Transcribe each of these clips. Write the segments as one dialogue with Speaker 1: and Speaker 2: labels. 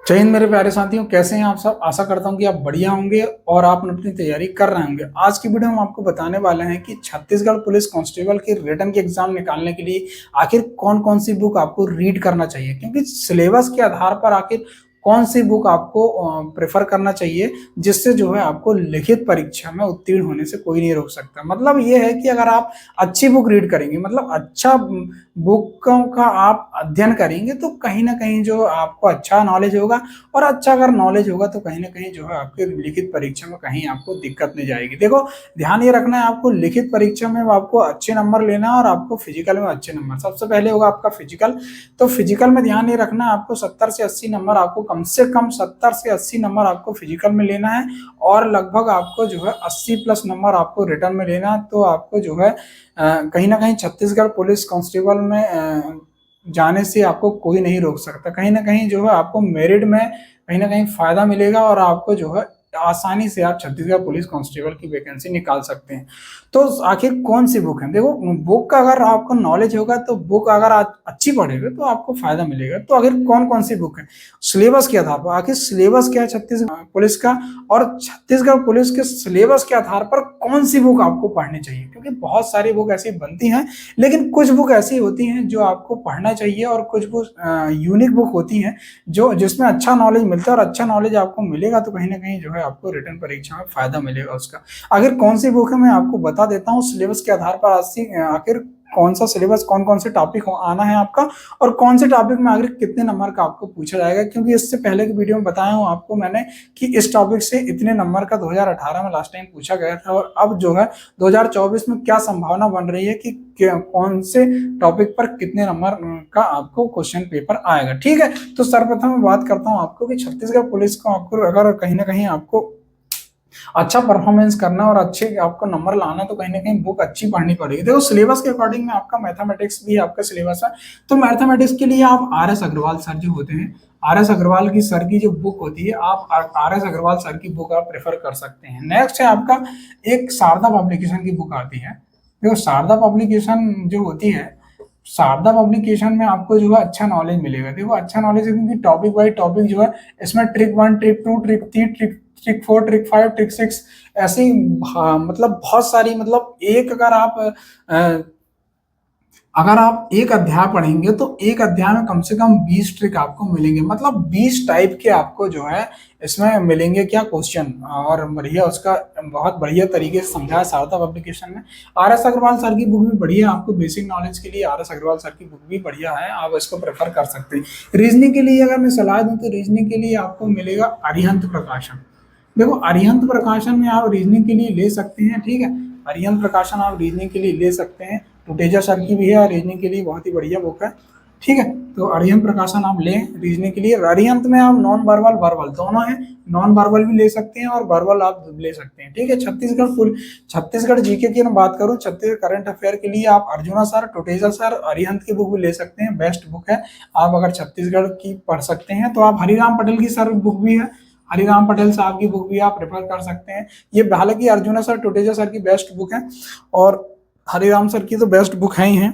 Speaker 1: जय हिंद मेरे प्यारे साथियों, कैसे हैं आप सब। आशा करता हूं कि आप बढ़िया होंगे और आप अपनी तैयारी कर रहे होंगे। आज की वीडियो में हम आपको बताने वाले हैं कि छत्तीसगढ़ पुलिस कांस्टेबल के रिटन के एग्जाम निकालने के लिए आखिर कौन कौन सी बुक आपको रीड करना चाहिए, क्योंकि सिलेबस के आधार पर आखिर कौन सी बुक आपको प्रेफर करना चाहिए, जिससे जो है आपको लिखित परीक्षा में उत्तीर्ण होने से कोई नहीं रोक सकता। मतलब ये है कि अगर आप अच्छी बुक रीड करेंगे, मतलब अच्छा बुकों का आप अध्ययन करेंगे, तो कहीं ना कहीं जो आपको अच्छा नॉलेज होगा। और अच्छा अगर नॉलेज होगा तो कहीं ना कहीं जो है आपके लिखित परीक्षा में कहीं आपको दिक्कत नहीं जाएगी। देखो, ध्यान ये रखना है, आपको लिखित परीक्षा में आपको अच्छे नंबर लेना है और आपको फिजिकल में अच्छे नंबर। सबसे पहले होगा आपका फिजिकल। तो फिजिकल में ध्यान ये रखना है, आपको 70 से 80 नंबर, आपको कम से कम 70 से 80 नंबर आपको फिजिकल में लेना है। और लगभग आपको जो है 80+ नंबर आपको रिटर्न में लेना है। तो आपको जो है कहीं ना कहीं छत्तीसगढ़ पुलिस कांस्टेबल में जाने से आपको कोई नहीं रोक सकता। कहीं ना कहीं जो है आपको मेरिट में कहीं ना कहीं फायदा मिलेगा और आपको जो है आसानी से आप छत्तीसगढ़ पुलिस कांस्टेबल की वैकेंसी निकाल सकते हैं। तो आखिर कौन सी बुक है, देखो, बुक का अगर आपको नॉलेज होगा तो बुक अगर आप अच्छी पढ़ेंगे तो आपको फायदा मिलेगा। तो आखिर कौन कौन सी बुक है, सिलेबस के आधार पर, आखिर सिलेबस क्या है छत्तीसगढ़ पुलिस का, और छत्तीसगढ़ पुलिस के सिलेबस के आधार पर कौन सी बुक आपको पढ़नी चाहिए। क्योंकि बहुत सारी बुक ऐसी बनती हैं, लेकिन कुछ बुक ऐसी होती हैं जो आपको पढ़ना चाहिए और कुछ बुक यूनिक बुक होती हैं जो जिसमें अच्छा नॉलेज मिलता है। और अच्छा नॉलेज आपको मिलेगा तो कहीं ना कहीं जो है आपको रिटर्न परीक्षा में फायदा मिलेगा उसका। आखिर कौन सी बुक है मैं आपको बता देता हूँ सिलेबस के आधार पर। आखिर कौन सा सिलेबस, कौन कौन से टॉपिक आना है आपका, और कौन से टॉपिक में आखिर कितने नंबर का आपको पूछा जाएगा। क्योंकि इससे पहले की वीडियो में बताया हूँ आपको मैंने कि इस टॉपिक से इतने नंबर का 2018 में लास्ट टाइम पूछा गया था, और अब जो है 2024 में क्या संभावना बन रही है कि कौन से टॉपिक पर कितने नंबर का आपको क्वेश्चन पेपर आएगा। ठीक है, तो सर्वप्रथम मैं बात करता हूँ आपको कि छत्तीसगढ़ पुलिस को आपको अगर कहीं ना कहीं आपको अच्छा परफॉर्मेंस करना और अच्छे आपको नंबर लाना, तो कहीं ना कहीं बुक अच्छी पढ़नी पड़ेगी। देखो, सिलेबस के अकॉर्डिंग में आपका मैथमेटिक्स भी आपका सिलेबस है। तो मैथमेटिक्स के लिए आप आर एस अग्रवाल सर जो होते हैं, आर एस अग्रवाल की सर की जो बुक होती है, आप आर एस अग्रवाल सर की बुक आप प्रेफर कर सकते हैं। नेक्स्ट है आपका एक शारदा पब्लिकेशन की बुक आती है। देखो, शारदा पब्लिकेशन जो होती है, शारदा पब्लिकेशन में आपको जो है अच्छा नॉलेज मिलेगा। देखो, अच्छा नॉलेज है क्योंकि टॉपिक बाई टॉपिक जो है इसमें trick 1, trick 2, trick 3, trick 4, trick 5, trick 6, ऐसे ही मतलब बहुत सारी, मतलब एक अगर आप एक अध्याय पढ़ेंगे तो एक अध्याय में कम से कम 20 ट्रिक आपको मिलेंगे। मतलब 20 टाइप के आपको जो है इसमें मिलेंगे क्या क्वेश्चन, और बढ़िया उसका बहुत बढ़िया तरीके से समझा है शारदा पब्लिकेशन में। आर एस अग्रवाल सर की बुक भी बढ़िया है, आपको बेसिक नॉलेज के लिए आर एस अग्रवाल सर की बुक भी बढ़िया है, आप इसको प्रेफर कर सकते हैं। रीजनिंग के लिए अगर मैं सलाह दूं तो रीजनिंग के लिए आपको मिलेगा अरिहंत प्रकाशन। देखो, अरिहंत प्रकाशन में आप रीजनिंग के लिए ले सकते हैं। ठीक है, अरिहंत प्रकाशन आप रीजनिंग के लिए ले सकते हैं। टुटेजा सर की भी है रीजनिंग के लिए, बहुत ही बढ़िया बुक है। ठीक है, तो अरिहंत प्रकाशन आप लें रीजनिंग के लिए। अरिहंत में आप नॉन वर्बल वर्बल दोनों है, नॉन वर्बल भी ले सकते हैं और वर्बल आप ले सकते हैं। ठीक है, छत्तीसगढ़ जीके की मैं बात करूं, छत्तीसगढ़ करंट अफेयर के लिए आप अर्जुना सर, टुटेजा सर, अरिहंत की बुक भी ले सकते हैं, बेस्ट बुक है। आप अगर छत्तीसगढ़ की पढ़ सकते हैं तो आप हरिराम पटेल की सर बुक भी है, हरिराम पटेल साहब की बुक भी आप प्रेफर कर सकते हैं। ये हालांकि अर्जुना सर, टुटेजा सर की बेस्ट बुक है और हरिराम सर की तो बेस्ट बुक है ही है।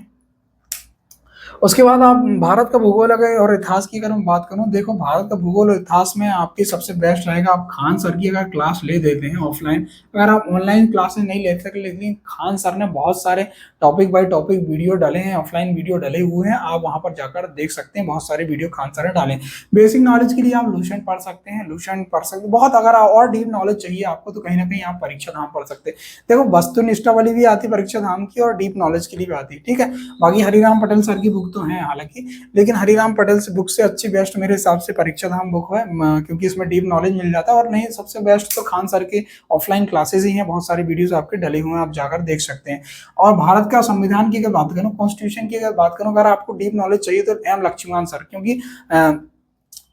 Speaker 1: उसके बाद आप भारत का भूगोल अगर और इतिहास की अगर मैं बात करूं, देखो, भारत का भूगोल और इतिहास में आपकी सबसे बेस्ट रहेगा, आप खान सर की अगर क्लास ले देते हैं ऑफलाइन, अगर आप ऑनलाइन क्लासेस नहीं ले सकते, लेकिन खान सर ने बहुत सारे टॉपिक बाय टॉपिक वीडियो डाले हैं, ऑफलाइन वीडियो डले हुए हैं, आप वहां पर जाकर देख सकते हैं, बहुत सारे वीडियो खान सर ने डाले हैं। बेसिक नॉलेज के लिए आप लूसेंट पढ़ सकते हैं, लूसेंट पढ़ सकते हैं बहुत। अगर और डीप नॉलेज चाहिए आपको तो कहीं ना कहीं आप परीक्षा धाम पढ़ सकते हैं। देखो, वस्तुनिष्ठा वाली भी आती है परीक्षा धाम की और डीप नॉलेज के लिए भी आती है। ठीक है, बाकी हरिराम पटेल सर की बुक तो है हालांकि, लेकिन हरिराम पटेल से बुक से अच्छी बेस्ट मेरे हिसाब से परीक्षा धाम बुक है, क्योंकि इसमें डीप नॉलेज मिल जाता है। और नहीं, सबसे बेस्ट तो खान सर के ऑफलाइन क्लासेस ही हैं, बहुत सारे वीडियोस आपके डले हुए हैं, आप जाकर देख सकते हैं। और भारत का संविधान की अगर बात करूं, कॉन्स्टिट्यूशन की अगर बात करूं, अगर आपको डीप नॉलेज चाहिए तो एम लक्ष्मीकांत सर, क्योंकि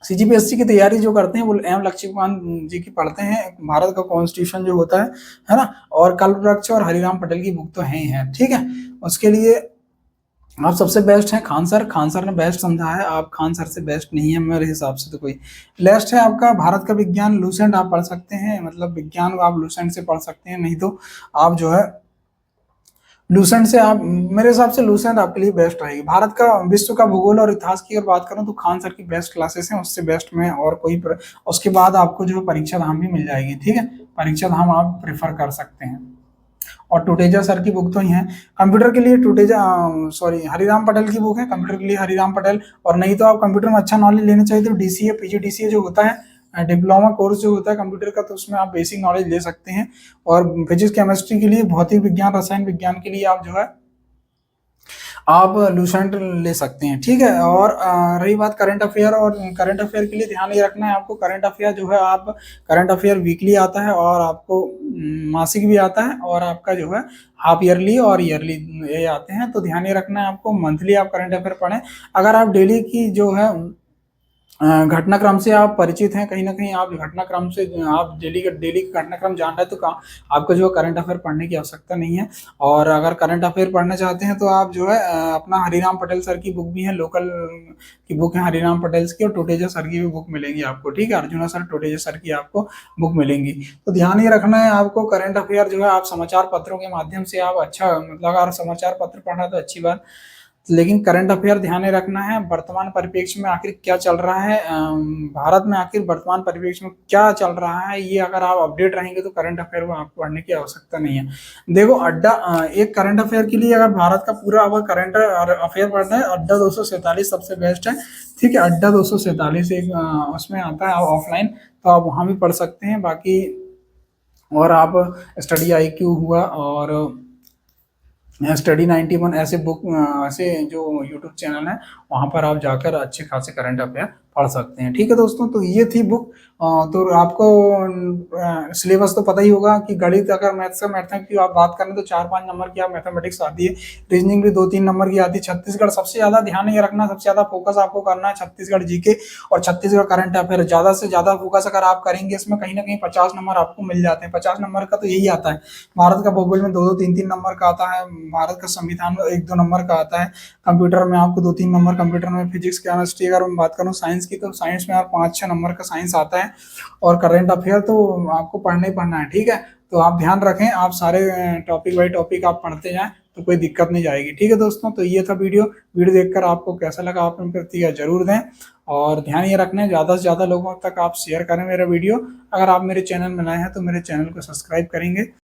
Speaker 1: सीजीपीएससी की तैयारी जो करते हैं वो एम लक्ष्मीकांत जी की पढ़ते हैं। भारत का कॉन्स्टिट्यूशन जो होता है ना, और कल्पवृक्ष और हरिराम पटेल की बुक तो है ही है। ठीक है, उसके लिए आप सबसे बेस्ट हैं खान सर, खान सर ने बेस्ट समझा है, आप खान सर से बेस्ट नहीं है मेरे हिसाब से तो कोई। लास्ट है आपका भारत का विज्ञान, लूसेंट आप पढ़ सकते हैं, मतलब विज्ञान को आप लूसेंट से पढ़ सकते हैं, नहीं तो आप जो है लूसेंट से आप, मेरे हिसाब से लूसेंट आपके लिए बेस्ट रहेगी। भारत का, विश्व का भूगोल और इतिहास की अगर बात करूं तो खान सर की बेस्ट क्लासेस हैं, उससे बेस्ट में और उसके बाद आपको जो है परीक्षा धाम भी मिल जाएगी, ठीक है। परीक्षा धाम आप प्रेफर कर सकते हैं। और टुटेजा सर की बुक तो ही है। कंप्यूटर के लिए टुटेजा, सॉरी, हरिराम पटेल की बुक है कंप्यूटर के लिए, हरिराम पटेल। और नहीं तो आप कंप्यूटर में अच्छा नॉलेज लेना चाहिए तो डीसीए पीजीडीसीए जो होता है, डिप्लोमा कोर्स जो होता है कंप्यूटर का, तो उसमें आप बेसिक नॉलेज ले सकते हैं। और फिजिक्स केमिस्ट्री के लिए, भौतिक विज्ञान रसायन विज्ञान के लिए आप जो है आप लूसेंट ले सकते हैं, ठीक है। और रही बात करंट अफेयर, और करंट अफेयर के लिए ध्यान ये रखना है आपको, करंट अफेयर जो है आप, करंट अफेयर वीकली आता है और आपको मासिक भी आता है, और आपका जो है हाफ ईयरली और ईयरली ये आते हैं। तो ध्यान ये रखना है आपको, मंथली आप करंट अफेयर पढ़ें। अगर आप डेली की जो है घटनाक्रम से आप परिचित हैं, कहीं ना कहीं आप घटनाक्रम से, आप डेली का घटनाक्रम जान रहे हैं, तो आपको जो करंट अफेयर पढ़ने की आवश्यकता नहीं है। और अगर करंट अफेयर पढ़ना चाहते हैं तो आप जो है अपना हरिराम पटेल सर की बुक भी है, लोकल की बुक है हरिराम पटेल की, और टोटेजा सर की भी बुक मिलेंगी आपको, ठीक है। अर्जुना सर, टोटेजा सर की आपको बुक मिलेंगी। तो ध्यान ये रखना है आपको, करंट अफेयर जो है आप समाचार पत्रों के माध्यम से आप अच्छा, मतलब अगर समाचार पत्र पढ़ना तो अच्छी बात, लेकिन करंट अफेयर ध्यान में रखना है, वर्तमान परिप्रेक्ष्य में आखिर क्या चल रहा है, भारत में आखिर वर्तमान परिप्रेक्ष्य में क्या चल रहा है, ये अगर आप अपडेट रहेंगे तो करंट अफेयर में आपको पढ़ने की आवश्यकता नहीं है। देखो अड्डा, एक करंट अफेयर के लिए अगर भारत का पूरा अगर करंट अफेयर पढ़ना है, अड्डा 247 सबसे बेस्ट है, ठीक है। अड्डा 247 एक उसमें आता है ऑफलाइन, तो आप वहाँ भी पढ़ सकते हैं। बाकी और आप स्टडी IQ हुआ और स्टडी 91 ऐसे बुक, ऐसे जो यूट्यूब चैनल है, वहाँ पर आप जाकर अच्छे खासे करंट अफेयर पढ़ सकते हैं, ठीक है दोस्तों। तो ये थी बुक। तो आपको सिलेबस तो पता ही होगा कि गणित, अगर मैथ्स का मैथमेटिक्स की आप बात करें तो 4-5 नंबर की आप मैथमेटिक्स आती है, रीजनिंग भी 2-3 नंबर की आती है। छत्तीसगढ़ सबसे ज्यादा ध्यान ये रखना, सबसे ज्यादा फोकस आपको करना है छत्तीसगढ़ जीके और छत्तीसगढ़ करंट अफेयर, ज्यादा से ज्यादा फोकस अगर आप करेंगे इसमें, कहीं ना कहीं 50 नंबर आपको मिल जाते हैं। 50 नंबर का तो यही आता है। भारत का भूगोल में 2-2, 3-3 नंबर का आता है, भारत का संविधान में 1-2 नंबर का आता है, कंप्यूटर में आपको 2-3 नंबर, कंप्यूटर में फिजिक्स केमिस्ट्री, अगर मैं बात करूँ साइंस की तो साइंस में आप 5-6 नंबर का साइंस आता है। और करंट अफेयर तो आपको पढ़ना ही पढ़ना है, ठीक है। तो आप ध्यान रखें, आप सारे टॉपिक बाई टॉपिक आप पढ़ते जाएं तो कोई दिक्कत नहीं जाएगी, ठीक है दोस्तों। तो ये था वीडियो देखकर आपको कैसा लगा आप अपनी प्रतिक्रिया जरूर दें। और ध्यान ये रखना है, ज़्यादा से ज़्यादा लोगों तक आप शेयर करें मेरा वीडियो। अगर आप मेरे चैनल में नए हैं तो मेरे चैनल को सब्सक्राइब करेंगे।